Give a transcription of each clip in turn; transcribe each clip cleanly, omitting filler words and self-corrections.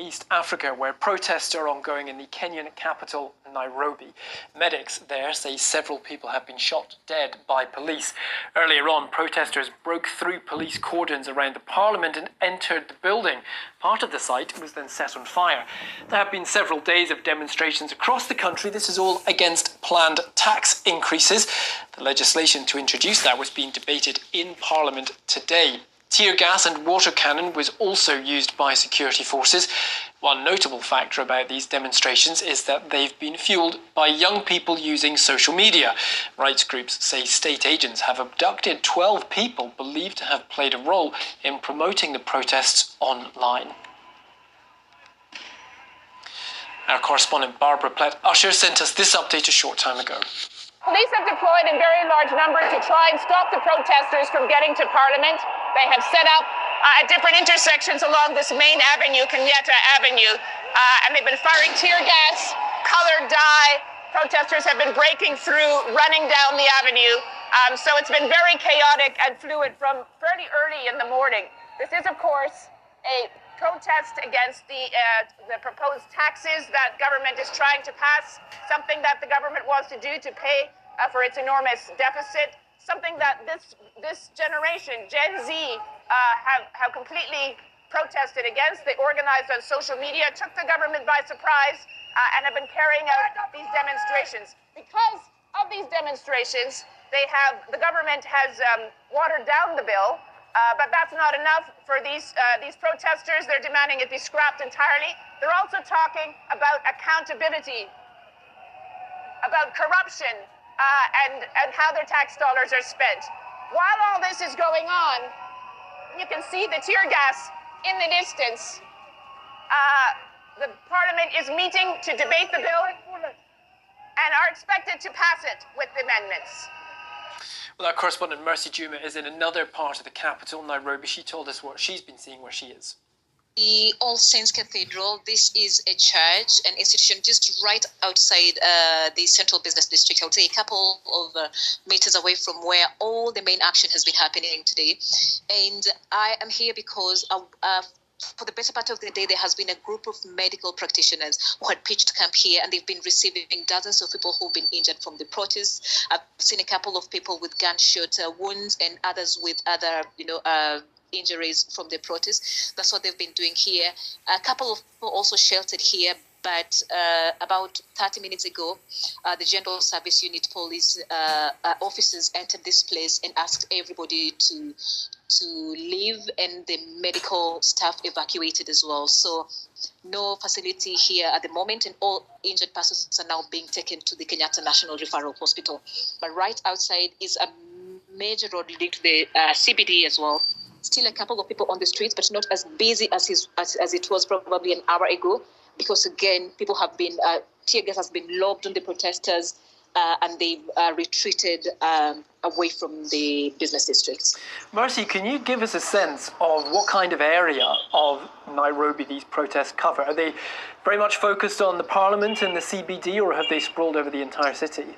East Africa, where protests are ongoing in the Kenyan capital, Nairobi. Medics there say several people have been shot dead by police. Earlier on, protesters broke through police cordons around the parliament and entered the building. Part of the site was then set on fire. There have been several days of demonstrations across the country. This is all against planned tax increases. The legislation to introduce that was being debated in Parliament today. Tear gas and water cannon was also used by security forces. One notable factor about these demonstrations is that they've been fueled by young people using social media. Rights groups say state agents have abducted 12 people believed to have played a role in promoting the protests online. Our correspondent Barbara Plett-Usher sent us this update a short time ago. Police have deployed in very large numbers to try and stop the protesters from getting to Parliament. They have set up at different intersections along this main avenue, Kenyatta Avenue, and they've been firing tear gas, colored dye. Protesters have been breaking through, running down the avenue. So it's been very chaotic and fluid from fairly early in the morning. This is, of course, a protest against the proposed taxes that government is trying to pass, something that the government wants to do to pay for its enormous deficit, something that this generation, Gen Z, have completely protested against. They organized on social media, took the government by surprise, and have been carrying out these demonstrations. Because of these demonstrations, the government has watered down the bill. But that's not enough for these protesters. They're demanding it be scrapped entirely. They're also talking about accountability, about corruption, and how their tax dollars are spent. While all this is going on, you can see the tear gas in the distance. The Parliament is meeting to debate the bill and are expected to pass it with amendments. Well, our correspondent Mercy Juma is in another part of the capital, Nairobi. She told us what she's been seeing where she is. The All Saints Cathedral. This is a church, an institution just right outside the central business district. I would say a couple of meters away from where all the main action has been happening today. And I am here because for the better part of the day, there has been a group of medical practitioners who had pitched camp here, and they've been receiving dozens of people who've been injured from the protests. I've seen a couple of people with gunshot wounds and others with other, injuries from the protests. That's what they've been doing here. A couple of people also sheltered here, but about 30 minutes ago, the General Service Unit police officers entered this place and asked everybody to leave, and the medical staff evacuated as well. So no facility here at the moment, and all injured persons are now being taken to the Kenyatta National Referral Hospital. But right outside is a major road leading to the CBD as well. Still a couple of people on the streets, but not as busy as it was probably an hour ago, because again, people have been, tear gas has been lobbed on the protesters, and they've retreated away from the business districts. Mercy, can you give us a sense of what kind of area of Nairobi these protests cover? Are they very much focused on the Parliament and the CBD, or have they sprawled over the entire city?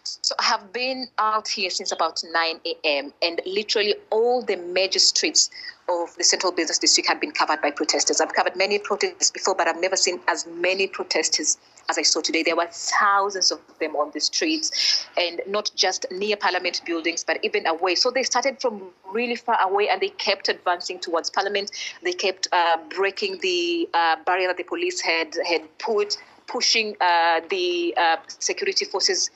So I have been out here since about 9 a.m. and literally all the major streets of the central business district have been covered by protesters. I've covered many protests before, but I've never seen as many protesters as I saw today. There were thousands of them on the streets, and not just near Parliament buildings, but even away. So they started from really far away, and they kept advancing towards Parliament. They kept breaking the barrier that the police had put, pushing the security forces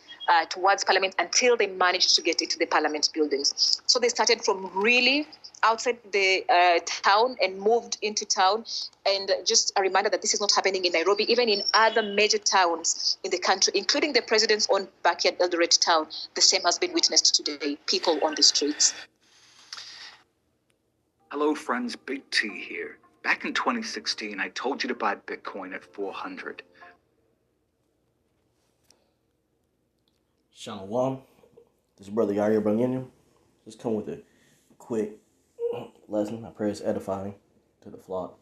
towards Parliament until they managed to get into the Parliament buildings. So they started from really outside the town and moved into town. And just a reminder that this is not happening in Nairobi, even in other major towns in the country, including the president's own backyard, Eldoret town. The same has been witnessed today, people on the streets. Hello, friends. Big T here. Back in 2016, I told you to buy Bitcoin at 400. Shalom. This is Brother Yair Kenyan. Just come with a quick lesson. I pray it's edifying to the flock.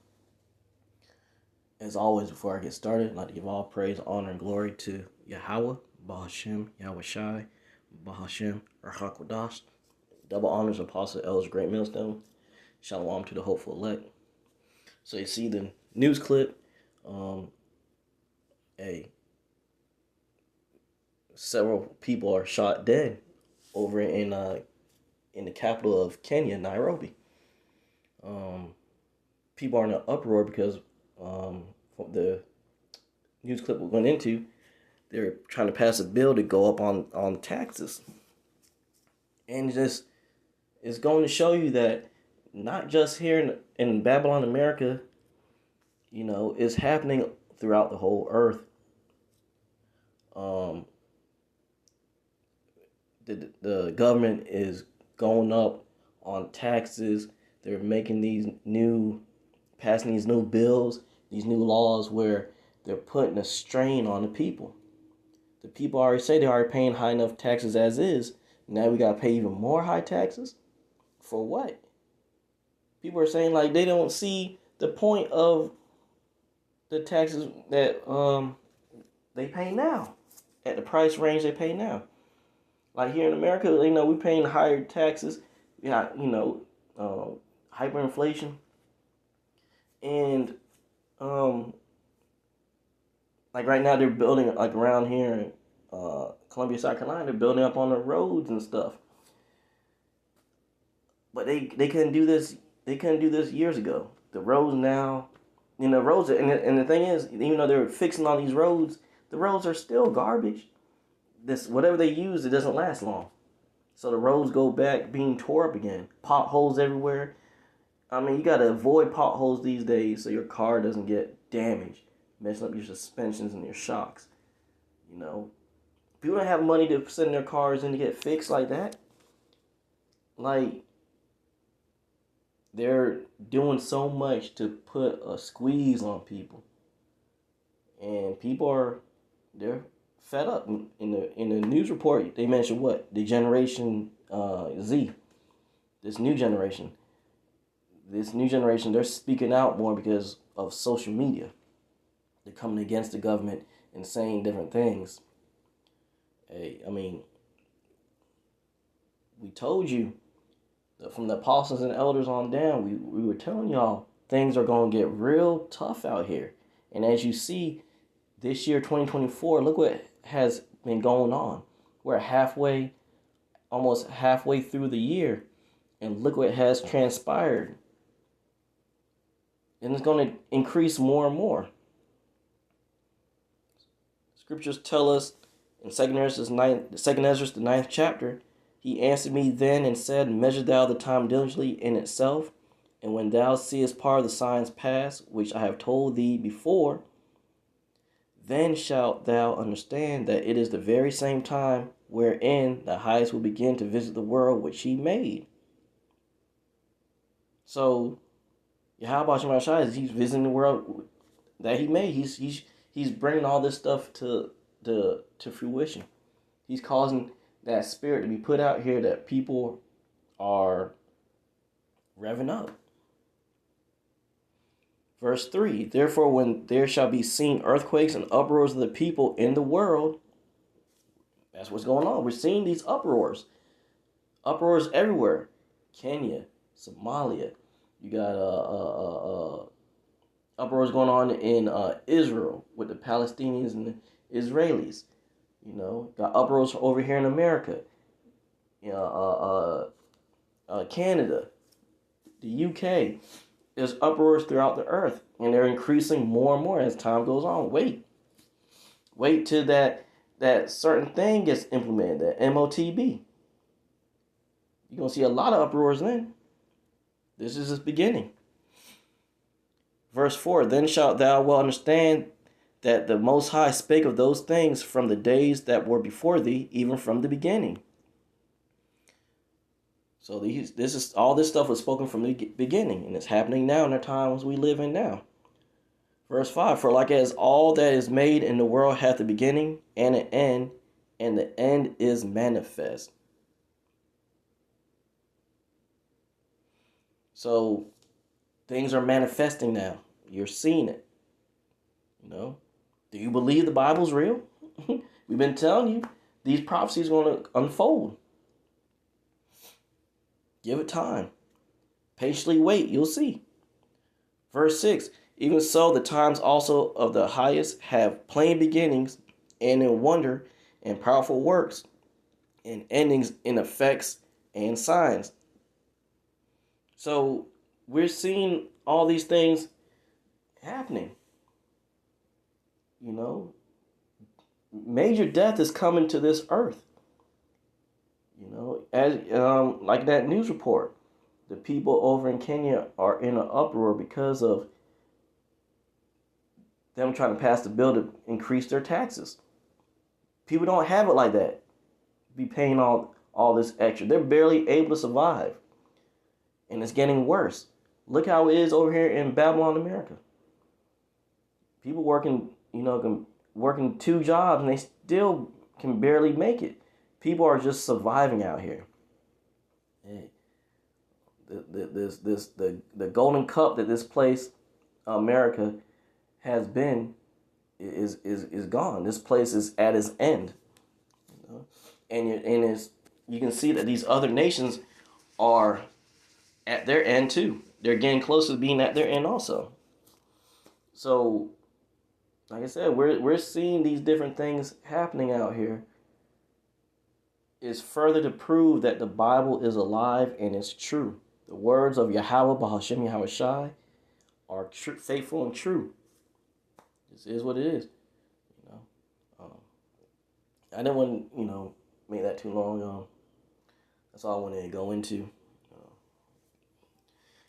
As always, before I get started, I'd like to give all praise, honor, and glory to Yahweh, Bahashem, Yahweh Shai, Bahashem, Rahakwadash. Double honors, Apostle Elders Great Millstone. Shalom to the hopeful elect. So you see the news clip. Hey, several people are shot dead over in the capital of Kenya, Nairobi. People are in an uproar because the news clip we went into, they're trying to pass a bill to go up on taxes. And just it's going to show you that not just here in Babylon, America, it's happening throughout the whole earth. The government is going up on taxes. They're passing these new bills, these new laws where they're putting a strain on the people. The people already say they're already paying high enough taxes as is. Now we gotta pay even more high taxes? For what? People are saying like they don't see the point of the taxes that they pay now, at the price range they pay now. Like here in America, we're paying higher taxes. Yeah, hyperinflation, and like right now they're building like around here in Columbia, South Carolina. They're building up on the roads and stuff. But they couldn't do this. They couldn't do this years ago. The roads now, roads are, and the thing is, even though they're fixing all these roads, the roads are still garbage. This whatever they use, it doesn't last long. So the roads go back being tore up again. Potholes everywhere. I mean, you gotta avoid potholes these days so your car doesn't get damaged, messing up your suspensions and your shocks. People don't have money to send their cars in to get fixed like that. Like, they're doing so much to put a squeeze on people, and they're fed up. In the news report, they mentioned what the generation Z, this new generation, they're speaking out more because of social media. They're coming against the government and saying different things. Hey, I mean, we told you from the apostles and elders on down, we were telling y'all things are going to get real tough out here. And as you see, this year, 2024, look what has been going on. We're almost halfway through the year, and look what has transpired. And it's going to increase more and more. Scriptures tell us in 2 Ezra, the 9th chapter, he answered me then and said, measure thou the time diligently in itself, and when thou seest part of the signs pass, which I have told thee before, then shalt thou understand that it is the very same time wherein the highest will begin to visit the world which he made. So, Yahweh Shemashai is he's visiting the world that he made. He's bringing all this stuff to fruition. He's causing that spirit to be put out here that people are revving up. Verse 3, therefore when there shall be seen earthquakes and uproars of the people in the world, that's what's going on. We're seeing these uproars. Uproars everywhere. Kenya, Somalia. You got uproars going on in Israel with the Palestinians and the Israelis. Got uproars over here in America. Canada, the UK. There's uproars throughout the earth, and they're increasing more and more as time goes on. Wait till that certain thing gets implemented, the MOTB. You're going to see a lot of uproars then. This is its beginning. Verse 4, then shalt thou well understand that the Most High spake of those things from the days that were before thee, even from the beginning. So all this stuff was spoken from the beginning, and it's happening now in the times we live in now. Verse 5, for like as all that is made in the world hath a beginning and an end, and the end is manifest. So things are manifesting now. You're seeing it. Do you believe the Bible's real? We've been telling you these prophecies are going to unfold. Give it time. Patiently wait. You'll see. Verse 6, even so, the times also of the highest have plain beginnings, and in wonder and powerful works, and endings in effects and signs. So we're seeing all these things happening. You know, major death is coming to this earth. You know, as like that news report, the people over in Kenya are in an uproar because of them trying to pass the bill to increase their taxes. People don't have it like that. Be paying all this extra. They're barely able to survive. And it's getting worse. Look how it is over here in Babylon, America. People working, working 2 jobs and they still can barely make it. People are just surviving out here. Hey, the golden cup that this place, America, has been is gone. This place is at its end. You know? And you can see that these other nations are at their end too. They're getting close to being at their end also. So, like I said, we're seeing these different things happening out here. Is further to prove that the Bible is alive and it's true. The words of Yahweh Bahashem Yahweh Shai are faithful and true. This is what it is. You know, I didn't want to make that too long. That's all I wanted to go into.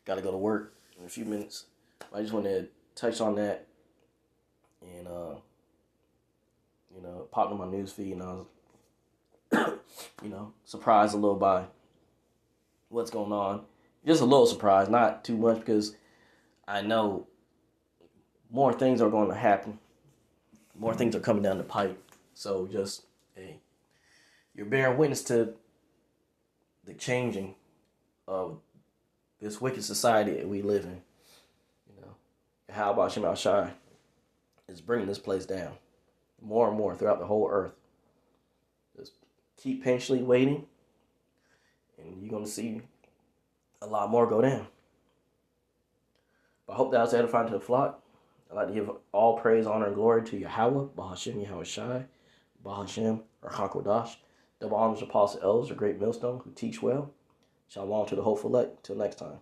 Got to go to work in a few minutes. I just wanted to touch on that and popped in my news feed and I was surprised a little by what's going on. Just a little surprised, not too much because I know more things are going to happen. More things are coming down the pipe. So just, hey, you're bearing witness to the changing of this wicked society that we live in. How about Shemal Shai is bringing this place down more and more throughout the whole earth. Just keep patiently waiting, and you're going to see a lot more go down. But I hope that was edifying to the flock. I'd like to give all praise, honor, and glory to Yahweh, Bahashem Yahweh Shai, Bahashem or Hakodash, double honors, apostles, elders, a great millstone who teach well. Shalom to the hopeful elect. Till next time.